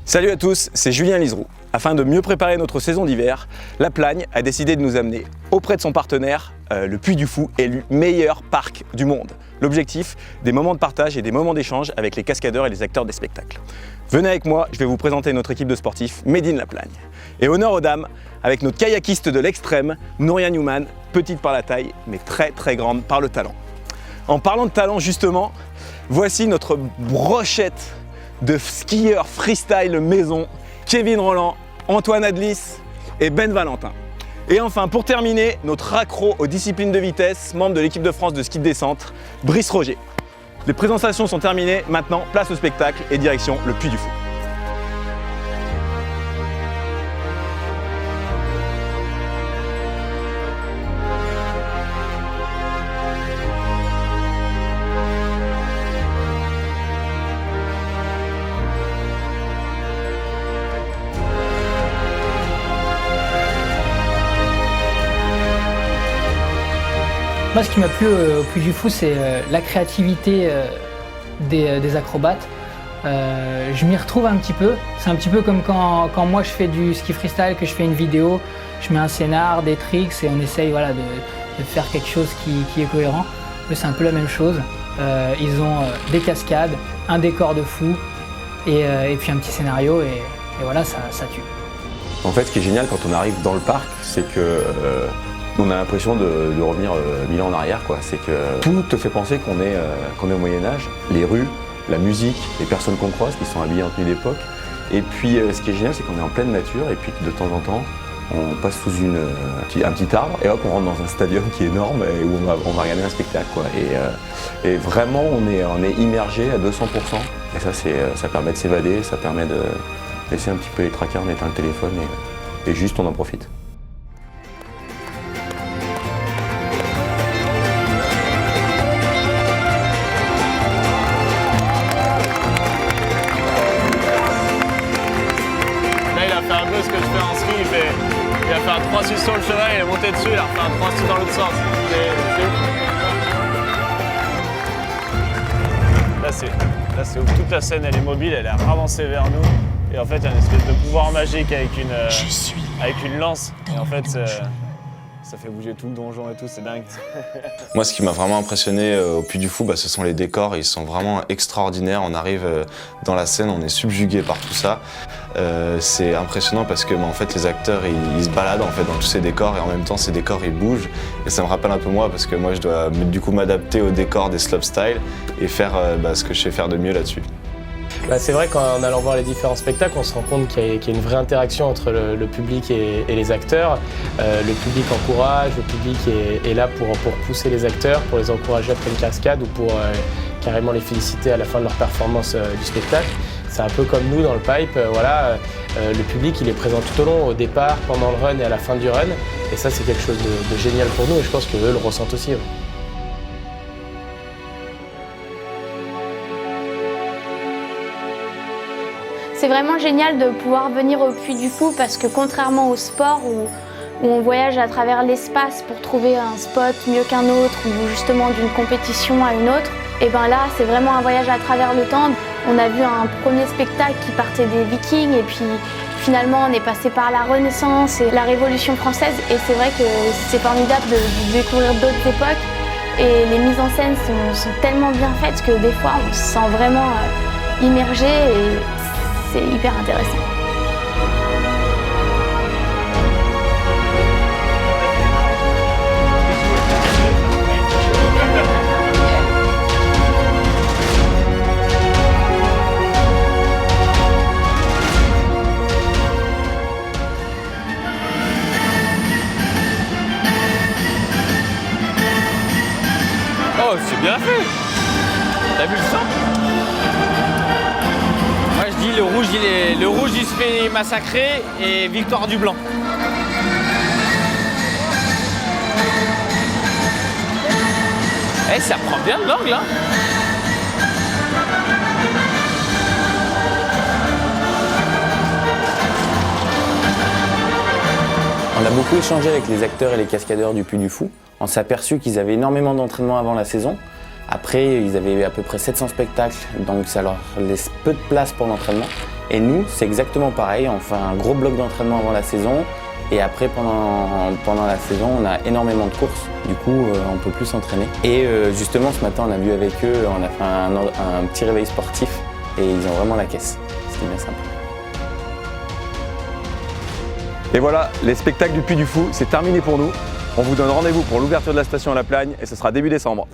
Salut à tous, c'est Julien Liseroux. Afin de mieux préparer notre saison d'hiver, La Plagne a décidé de nous amener auprès de son partenaire, le Puy du Fou, élu meilleur parc du monde. L'objectif, des moments de partage et des moments d'échange avec les cascadeurs et les acteurs des spectacles. Venez avec moi, je vais vous présenter notre équipe de sportifs Made in La Plagne. Et honneur aux dames, avec notre kayakiste de l'extrême, Nouria Newman, petite par la taille, mais très grande par le talent. En parlant de talent justement, voici notre brochette de skieurs freestyle maison, Kevin Rolland, Antoine Adlis et Ben Valentin. Et enfin, pour terminer, notre accro aux disciplines de vitesse, membre de l'équipe de France de ski de descente, Brice Roger. Les présentations sont terminées, maintenant place au spectacle et direction le Puy du Fou. Moi, ce qui m'a plu au Puy du Fou, c'est la créativité des acrobates. Je m'y retrouve un petit peu. C'est un petit peu comme quand moi je fais du ski freestyle, que je fais une vidéo, je mets un scénar, des tricks et on essaye de faire quelque chose qui est cohérent. Eux, c'est un peu la même chose. Ils ont des cascades, un décor de fou et puis un petit scénario et voilà, ça tue. En fait, ce qui est génial quand on arrive dans le parc, c'est que on a l'impression de revenir 1000 ans en arrière, quoi. C'est que tout te fait penser qu'on est au Moyen-Âge. Les rues, la musique, les personnes qu'on croise qui sont habillées en tenue d'époque. Et puis ce qui est génial, c'est qu'on est en pleine nature et puis que de temps en temps, on passe sous un petit arbre et hop, on rentre dans un stadium qui est énorme et où on va regarder un spectacle, quoi. Et vraiment, on est immergé à 200%. Et ça, ça permet de s'évader, ça permet de laisser un petit peu les tracas, on éteint le téléphone et juste on en profite. Un peu ce que je fais en ski, il a fait un 3-6 sur le cheval, il est monté dessus, il a refait un 3-6 dans l'autre sens. Là c'est où toute la scène elle est mobile, elle est avancée vers nous. Et en fait il y a une espèce de pouvoir magique avec une lance. Et en fait ça fait bouger tout le donjon et tout, c'est dingue. Moi, ce qui m'a vraiment impressionné au Puy du Fou, ce sont les décors. Ils sont vraiment extraordinaires. On arrive dans la scène, on est subjugué par tout ça. C'est impressionnant parce que en fait, les acteurs, ils se baladent en fait dans tous ces décors et en même temps, ces décors, ils bougent. Et ça me rappelle un peu moi parce que moi, je dois du coup m'adapter aux décors des slopestyle et faire ce que je sais faire de mieux là-dessus. C'est vrai qu'en allant voir les différents spectacles, on se rend compte qu'il y a une vraie interaction entre le public et les acteurs. Le public encourage, le public est là pour pousser les acteurs, pour les encourager après une cascade ou pour carrément les féliciter à la fin de leur performance du spectacle. C'est un peu comme nous dans le pipe, le public il est présent tout au long, au départ, pendant le run et à la fin du run. Et ça c'est quelque chose de génial pour nous et je pense qu'eux le ressentent aussi. C'est vraiment génial de pouvoir venir au Puy du Fou parce que contrairement au sport où on voyage à travers l'espace pour trouver un spot mieux qu'un autre ou justement d'une compétition à une autre, et bien là c'est vraiment un voyage à travers le temps. On a vu un premier spectacle qui partait des Vikings et puis finalement on est passé par la Renaissance et la Révolution française et c'est vrai que c'est formidable de découvrir d'autres époques et les mises en scène sont tellement bien faites que des fois on se sent vraiment immergé et c'est hyper intéressant. Oh, c'est bien fait! T'as vu le sang? Moi je dis le rouge il se fait massacrer et victoire du blanc. Eh, ça prend bien de l'angle, hein? On a beaucoup échangé avec les acteurs et les cascadeurs du Puy du Fou. On s'est aperçu qu'ils avaient énormément d'entraînement avant la saison, Après, ils avaient à peu près 700 spectacles, donc ça leur laisse peu de place pour l'entraînement. Et nous, c'est exactement pareil, on fait un gros bloc d'entraînement avant la saison, et après, pendant la saison, on a énormément de courses, du coup, on peut plus s'entraîner. Et justement, ce matin, on a vu avec eux, on a fait un petit réveil sportif, et ils ont vraiment la caisse, ce qui est bien sympa. Et voilà, les spectacles du Puy du Fou, c'est terminé pour nous. On vous donne rendez-vous pour l'ouverture de la station à La Plagne et ce sera début décembre.